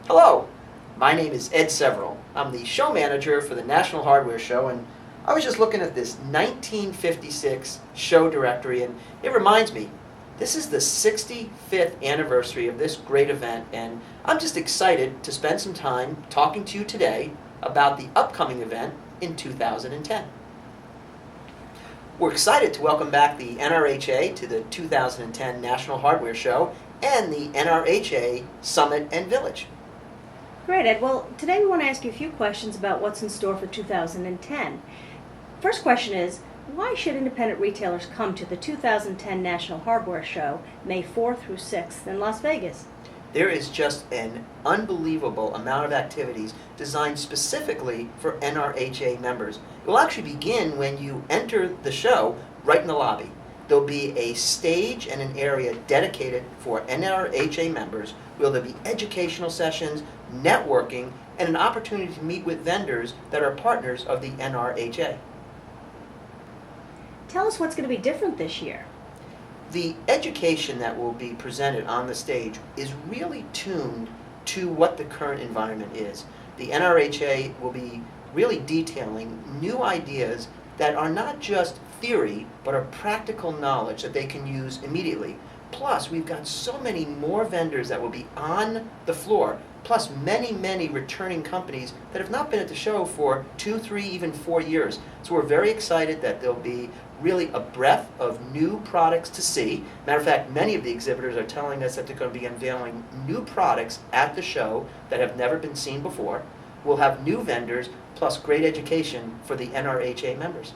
Hello, my name is Ed Several. I'm the show manager for the National Hardware Show, and I was just looking at this 1956 show directory, and it reminds me, this is the 65th anniversary of this great event, and I'm just excited to spend some time talking to you today about the upcoming event in 2010. We're excited to welcome back the NRHA to the 2010 National Hardware Show and the NRHA Summit and Village. Great, Ed. Well, today we want to ask you a few questions about what's in store for 2010. First question is, why should independent retailers come to the 2010 National Hardware Show, May 4th through 6th in Las Vegas? There is just an unbelievable amount of activities designed specifically for NRHA members. It will actually begin when you enter the show right in the lobby. There'll be a stage and an area dedicated for NRHA members where there'll be educational sessions, networking, and an opportunity to meet with vendors that are partners of the NRHA. Tell us what's going to be different this year. The education that will be presented on the stage is really tuned to what the current environment is. The NRHA will be really detailing new ideas that are not just theory, but are practical knowledge that they can use immediately. Plus, we've got so many more vendors that will be on the floor, plus many returning companies that have not been at the show for 2, 3, even 4 years. So we're very excited that there'll be really a breadth of new products to see. Matter of fact, many of the exhibitors are telling us that they're going to be unveiling new products at the show that have never been seen before. We'll have new vendors, plus great education for the NRHA members.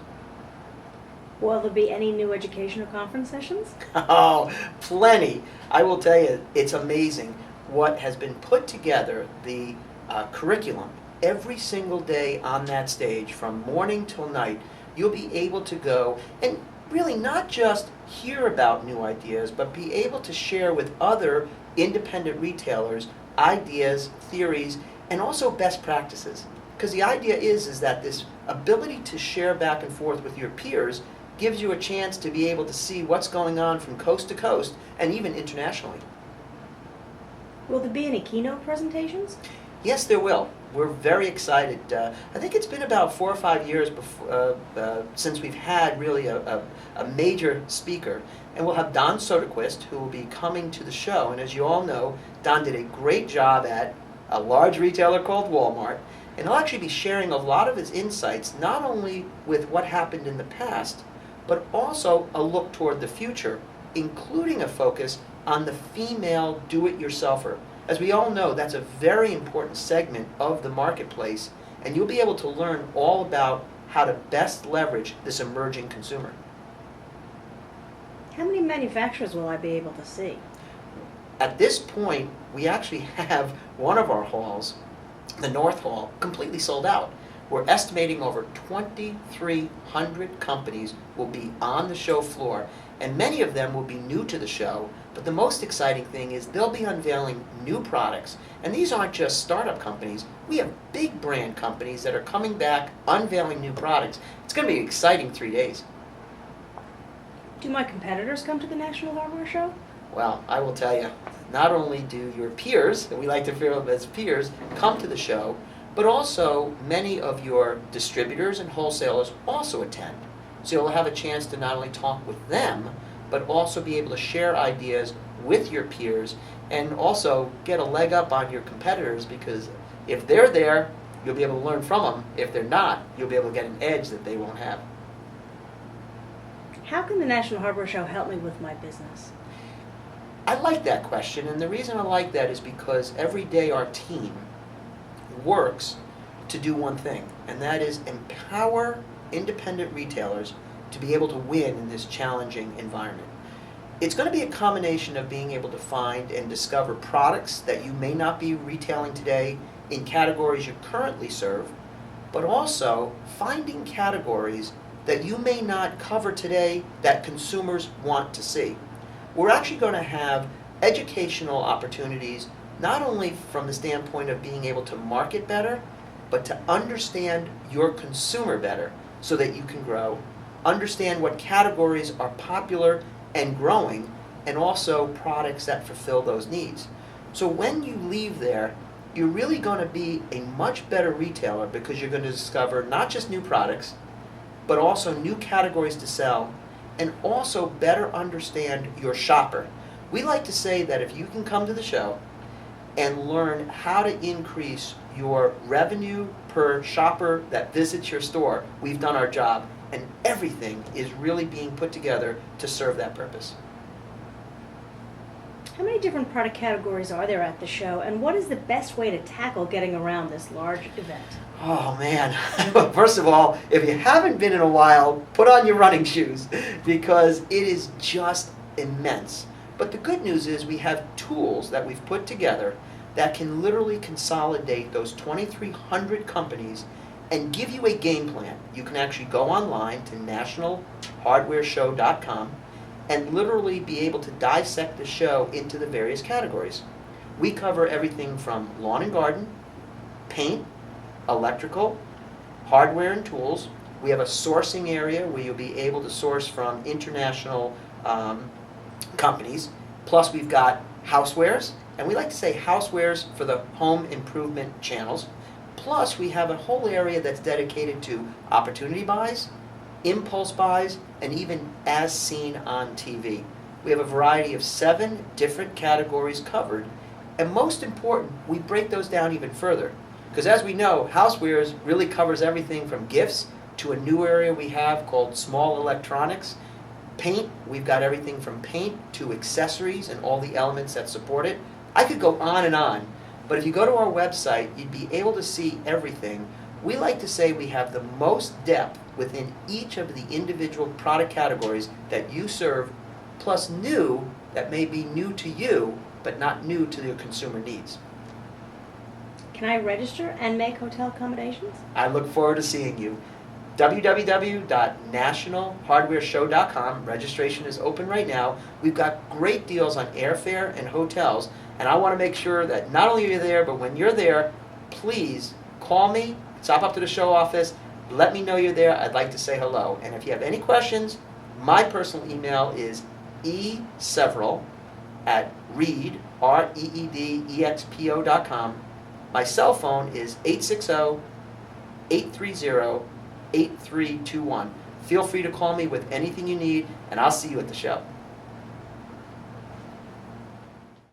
Will there be any new educational conference sessions? Oh, plenty. I will tell you, it's amazing what has been put together, the curriculum, every single day on that stage, from morning till night. You'll be able to go and really not just hear about new ideas, but be able to share with other independent retailers ideas, theories, and also best practices. Because the idea is that this ability to share back and forth with your peers gives you a chance to be able to see what's going on from coast to coast and even internationally. Will there be any keynote presentations? Yes, there will. We're very excited. I think it's been about 4 or 5 years since we've had really a major speaker. And we'll have Don Soderquist, who will be coming to the show. And as you all know, Don did a great job at a large retailer called Walmart. And he'll actually be sharing a lot of his insights, not only with what happened in the past, but also a look toward the future, including a focus on the female do-it-yourselfer. As we all know, that's a very important segment of the marketplace, and you'll be able to learn all about how to best leverage this emerging consumer. How many manufacturers will I be able to see? At this point, we actually have one of our halls, the North Hall, completely sold out. We're estimating over 2,300 companies will be on the show floor, and many of them will be new to the show. But the most exciting thing is they'll be unveiling new products. And these aren't just startup companies. We have big brand companies that are coming back, unveiling new products. It's going to be an exciting 3 days. Do my competitors come to the National Hardware Show? Well, I will tell you, not only do your peers, and we like to refer them as peers, come to the show, but also many of your distributors and wholesalers also attend. So you'll have a chance to not only talk with them, but also be able to share ideas with your peers and also get a leg up on your competitors, because if they're there, you'll be able to learn from them. If they're not, you'll be able to get an edge that they won't have. How can the National Hardware Show help me with my business? I like that question, and the reason I like that is because every day our team works to do one thing, and that is empower independent retailers to be able to win in this challenging environment. It's going to be a combination of being able to find and discover products that you may not be retailing today in categories you currently serve, but also finding categories that you may not cover today that consumers want to see. We're actually going to have educational opportunities, not only from the standpoint of being able to market better, but to understand your consumer better so that you can grow, understand what categories are popular and growing, and also products that fulfill those needs. So when you leave there, you're really going to be a much better retailer because you're going to discover not just new products, but also new categories to sell, and also better understand your shopper. We like to say that if you can come to the show and learn how to increase your revenue per shopper that visits your store, we've done our job, and everything is really being put together to serve that purpose. How many different product categories are there at the show, and what is the best way to tackle getting around this large event? Oh man, first of all, if you haven't been in a while, put on your running shoes because it is just immense. But the good news is we have tools that we've put together that can literally consolidate those 2,300 companies and give you a game plan. You can actually go online to nationalhardwareshow.com and literally be able to dissect the show into the various categories. We cover everything from lawn and garden, paint, electrical, hardware and tools. We have a sourcing area where you'll be able to source from international companies. Plus we've got housewares, and we like to say housewares for the home improvement channels. Plus we have a whole area that's dedicated to opportunity buys, impulse buys, and even as seen on TV. We have a variety of 7 different categories covered, and most important, we break those down even further. Because as we know, housewares really covers everything from gifts to a new area we have called small electronics. Paint, we've got everything from paint to accessories and all the elements that support it. I could go on, but if you go to our website, you'd be able to see everything. We like to say we have the most depth within each of the individual product categories that you serve, plus new that may be new to you, but not new to your consumer needs. Can I register and make hotel accommodations? I look forward to seeing you. www.nationalhardwareshow.com. Registration is open right now. We've got great deals on airfare and hotels, and I want to make sure that not only are you there, but when you're there, please call me, stop up to the show office, let me know you're there. I'd like to say hello. And if you have any questions, my personal email is reedexpo.com. My cell phone is 860-830-8321. Feel free to call me with anything you need, and I'll see you at the show.